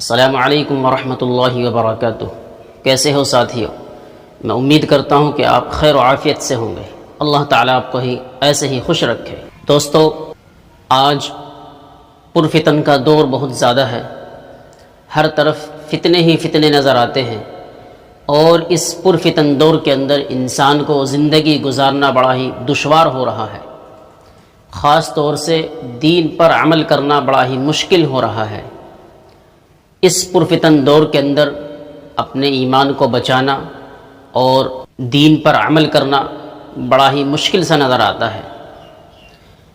السلام علیکم ورحمۃ اللہ وبرکاتہ۔ کیسے ہو ساتھیو؟ میں امید کرتا ہوں کہ آپ خیر و عافیت سے ہوں گے۔ اللہ تعالیٰ آپ کو ہی ایسے ہی خوش رکھے۔ دوستو، آج پرفتن کا دور بہت زیادہ ہے، ہر طرف فتنے ہی فتنے نظر آتے ہیں، اور اس پرفتن دور کے اندر انسان کو زندگی گزارنا بڑا ہی دشوار ہو رہا ہے۔ خاص طور سے دین پر عمل کرنا بڑا ہی مشکل ہو رہا ہے۔ اس پرفتن دور کے اندر اپنے ایمان کو بچانا اور دین پر عمل کرنا بڑا ہی مشکل سا نظر آتا ہے۔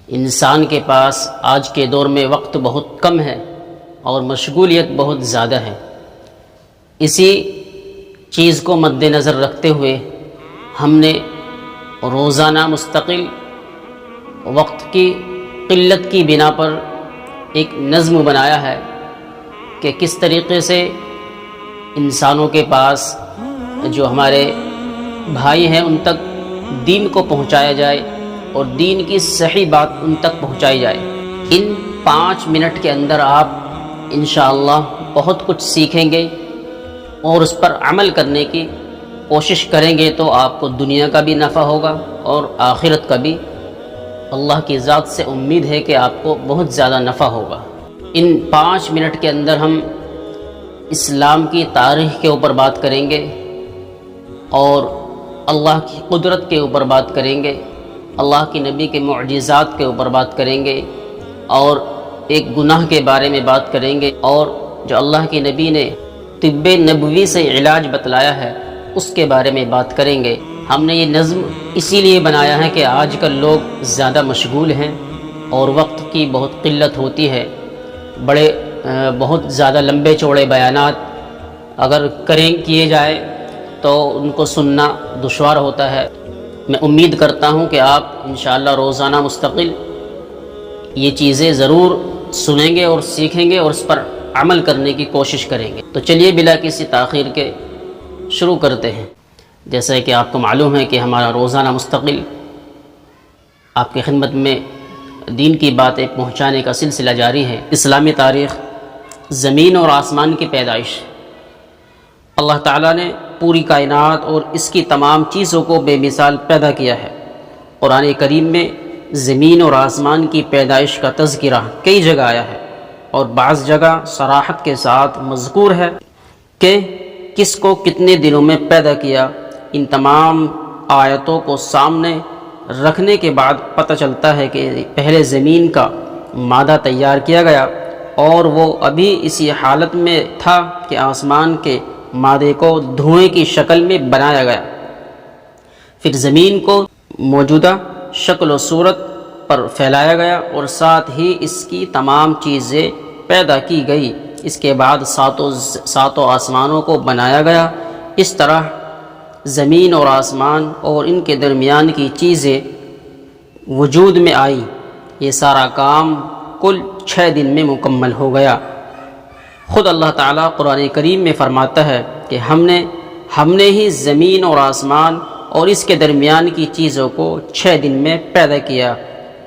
انسان کے پاس آج کے دور میں وقت بہت کم ہے اور مشغولیت بہت زیادہ ہے۔ اسی چیز کو مد نظر رکھتے ہوئے ہم نے روزانہ مستقل وقت کی قلت کی بنا پر ایک نظم بنایا ہے کہ کس طریقے سے انسانوں کے پاس جو ہمارے بھائی ہیں ان تک دین کو پہنچایا جائے اور دین کی صحیح بات ان تک پہنچائی جائے۔ ان 5 منٹ کے اندر آپ انشاءاللہ بہت کچھ سیکھیں گے اور اس پر عمل کرنے کی کوشش کریں گے تو آپ کو دنیا کا بھی نفع ہوگا اور آخرت کا بھی۔ اللہ کی ذات سے امید ہے کہ آپ کو بہت زیادہ نفع ہوگا۔ ان 5 منٹ کے اندر ہم اسلام کی تاریخ کے اوپر بات کریں گے اور اللہ کی قدرت کے اوپر بات کریں گے، اللہ کی نبی کے معجزات کے اوپر بات کریں گے، اور ایک گناہ کے بارے میں بات کریں گے، اور جو اللہ کی نبی نے طب نبوی سے علاج بتلایا ہے اس کے بارے میں بات کریں گے۔ ہم نے یہ نظم اسی لیے بنایا ہے کہ آج کل لوگ زیادہ مشغول ہیں اور وقت کی بہت قلت ہوتی ہے۔ بہت زیادہ لمبے چوڑے بیانات اگر کیے جائے تو ان کو سننا دشوار ہوتا ہے۔ میں امید کرتا ہوں کہ آپ انشاءاللہ روزانہ مستقل یہ چیزیں ضرور سنیں گے اور سیکھیں گے اور اس پر عمل کرنے کی کوشش کریں گے۔ تو چلیے بلا کسی تاخیر کے شروع کرتے ہیں۔ جیسا کہ آپ کو معلوم ہے کہ ہمارا روزانہ مستقل آپ کی خدمت میں دین کی باتیں پہنچانے کا سلسلہ جاری ہے۔ اسلامی تاریخ، زمین اور آسمان کی پیدائش۔ اللہ تعالیٰ نے پوری کائنات اور اس کی تمام چیزوں کو بے مثال پیدا کیا ہے۔ قرآن کریم میں زمین اور آسمان کی پیدائش کا تذکرہ کئی جگہ آیا ہے، اور بعض جگہ صراحت کے ساتھ مذکور ہے کہ کس کو کتنے دنوں میں پیدا کیا۔ ان تمام آیتوں کو سامنے رکھنے کے بعد پتہ چلتا ہے کہ پہلے زمین کا مادہ تیار کیا گیا اور وہ ابھی اسی حالت میں تھا کہ آسمان کے مادے کو دھوئیں کی شکل میں بنایا گیا۔ پھر زمین کو موجودہ شکل و صورت پر پھیلایا گیا اور ساتھ ہی اس کی تمام چیزیں پیدا کی گئی۔ اس کے بعد ساتوں آسمانوں کو بنایا گیا۔ اس طرح زمین اور آسمان اور ان کے درمیان کی چیزیں وجود میں آئی۔ یہ سارا کام کل 6 دن میں مکمل ہو گیا۔ خود اللہ تعالیٰ قرآن کریم میں فرماتا ہے کہ ہم نے ہی زمین اور آسمان اور اس کے درمیان کی چیزوں کو 6 دن میں پیدا کیا،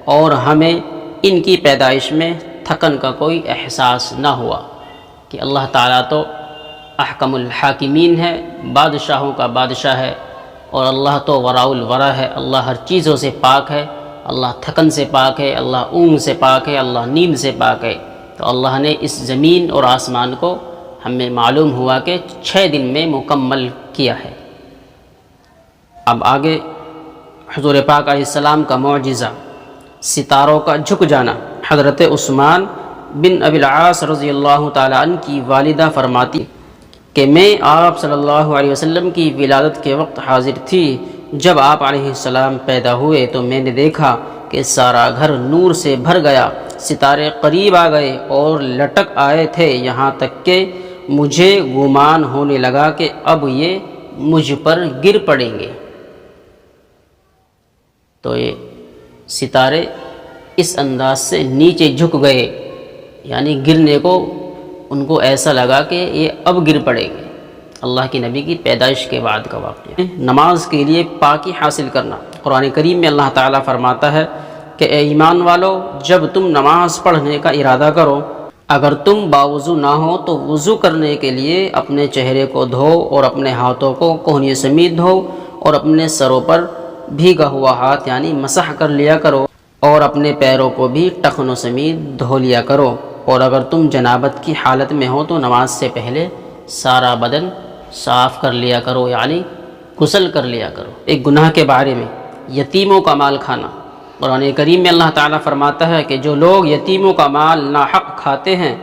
اور ہمیں ان کی پیدائش میں تھکن کا کوئی احساس نہ ہوا۔ کہ اللہ تعالیٰ تو احکم الحاکمین ہے، بادشاہوں کا بادشاہ ہے، اور اللہ تو وراء الورا ہے۔ اللہ ہر چیزوں سے پاک ہے، اللہ تھکن سے پاک ہے، اللہ اونگ سے پاک ہے، اللہ نیند سے پاک ہے۔ تو اللہ نے اس زمین اور آسمان کو ہمیں معلوم ہوا کہ 6 دن میں مکمل کیا ہے۔ اب آگے حضور پاک علیہ السلام کا معجزہ، ستاروں کا جھک جانا۔ حضرت عثمان بن ابی العاص رضی اللہ تعالیٰ عنہ کی والدہ فرماتی کہ میں آپ صلی اللہ علیہ وسلم کی ولادت کے وقت حاضر تھی۔ جب آپ علیہ السلام پیدا ہوئے تو میں نے دیکھا کہ سارا گھر نور سے بھر گیا، ستارے قریب آ گئے اور لٹک آئے تھے، یہاں تک کہ مجھے گمان ہونے لگا کہ اب یہ مجھ پر گر پڑیں گے۔ تو یہ ستارے اس انداز سے نیچے جھک گئے، یعنی گرنے کو ان کو ایسا لگا کہ یہ اب گر پڑیں گے۔ اللہ کی نبی کی پیدائش کے بعد کا واقعہ۔ نماز کے لیے پاکی حاصل کرنا۔ قرآن کریم میں اللہ تعالیٰ فرماتا ہے کہ اے ایمان والو، جب تم نماز پڑھنے کا ارادہ کرو اگر تم باوضو نہ ہو تو وضو کرنے کے لیے اپنے چہرے کو دھو اور اپنے ہاتھوں کو کوہنی سمیت دھو اور اپنے سروں پر بھیگا ہوا ہاتھ یعنی مسح کر لیا کرو اور اپنے پیروں کو بھی ٹخنوں سمیت دھو لیا کرو، اور اگر تم جنابت کی حالت میں ہو تو نماز سے پہلے سارا بدن صاف کر لیا کرو یعنی غسل کر لیا کرو۔ ایک گناہ کے بارے میں، یتیموں کا مال کھانا۔ قرآن کریم میں اللہ تعالیٰ فرماتا ہے کہ جو لوگ یتیموں کا مال ناحق کھاتے ہیں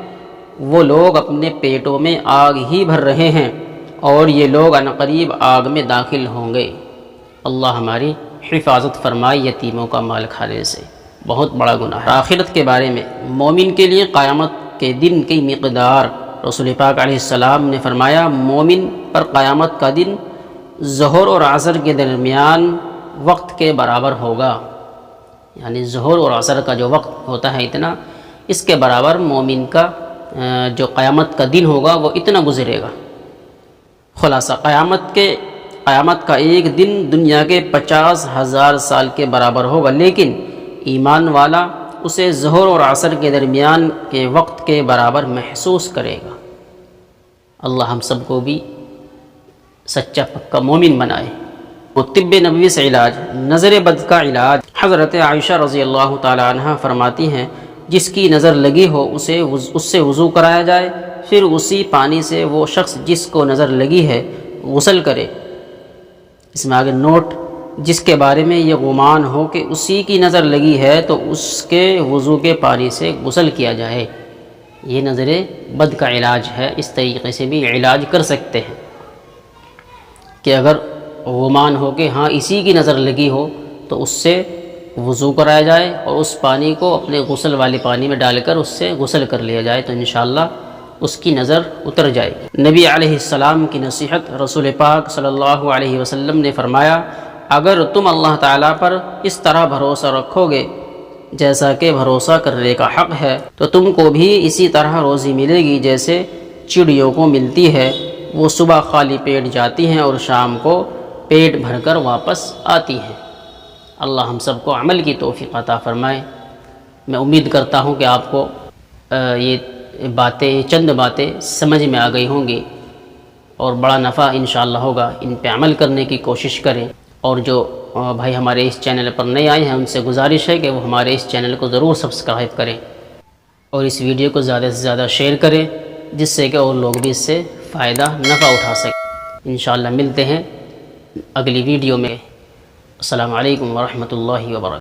وہ لوگ اپنے پیٹوں میں آگ ہی بھر رہے ہیں اور یہ لوگ عنقریب آگ میں داخل ہوں گے۔ اللہ ہماری حفاظت فرمائے یتیموں کا مال کھانے سے، بہت بڑا گناہ ہے۔ آخرت کے بارے میں، مومن کے لیے قیامت کے دن کی مقدار، رسول پاک علیہ السلام نے فرمایا مومن پر قیامت کا دن ظہر اور عصر کے درمیان وقت کے برابر ہوگا، یعنی ظہر اور عصر کا جو وقت ہوتا ہے اتنا، اس کے برابر مومن کا جو قیامت کا دن ہوگا وہ اتنا گزرے گا۔ خلاصہ قیامت کا ایک دن دنیا کے 50,000 سال کے برابر ہوگا، لیکن ایمان والا اسے ظہر اور عصر کے درمیان کے وقت کے برابر محسوس کرے گا۔ اللہ ہم سب کو بھی سچا پکا مومن بنائے۔ وہ طب نبوی سے علاج، نظر بد کا علاج، حضرت عائشہ رضی اللہ تعالی عنہ فرماتی ہیں جس کی نظر لگی ہو اس سے وضو کرایا جائے، پھر اسی پانی سے وہ شخص جس کو نظر لگی ہے غسل کرے۔ اس میں آگے نوٹ، جس کے بارے میں یہ گمان ہو کہ اسی کی نظر لگی ہے تو اس کے وضو کے پانی سے غسل کیا جائے۔ یہ نظر بد کا علاج ہے، اس طریقے سے بھی علاج کر سکتے ہیں کہ اگر گمان ہو کہ ہاں اسی کی نظر لگی ہو تو اس سے وضو کرایا جائے اور اس پانی کو اپنے غسل والے پانی میں ڈال کر اس سے غسل کر لیا جائے تو انشاءاللہ اس کی نظر اتر جائے گی۔ نبی علیہ السلام کی نصیحت، رسول پاک صلی اللہ علیہ وسلم نے فرمایا اگر تم اللہ تعالیٰ پر اس طرح بھروسہ رکھو گے جیسا کہ بھروسہ کرنے کا حق ہے تو تم کو بھی اسی طرح روزی ملے گی جیسے چڑیوں کو ملتی ہے، وہ صبح خالی پیٹ جاتی ہیں اور شام کو پیٹ بھر کر واپس آتی ہیں۔ اللہ ہم سب کو عمل کی توفیق عطا فرمائے۔ میں امید کرتا ہوں کہ آپ کو یہ چند باتیں سمجھ میں آ گئی ہوں گی اور بڑا نفع انشاءاللہ ہوگا۔ ان پہ عمل کرنے کی کوشش کریں، اور جو بھائی ہمارے اس چینل پر نئے آئے ہیں ان سے گزارش ہے کہ وہ ہمارے اس چینل کو ضرور سبسکرائب کریں اور اس ویڈیو کو زیادہ سے زیادہ شیئر کریں جس سے کہ اور لوگ بھی اس سے فائدہ نفع اٹھا سکیں۔ انشاءاللہ ملتے ہیں اگلی ویڈیو میں۔ السلام علیکم ورحمۃ اللہ وبرکاتہ۔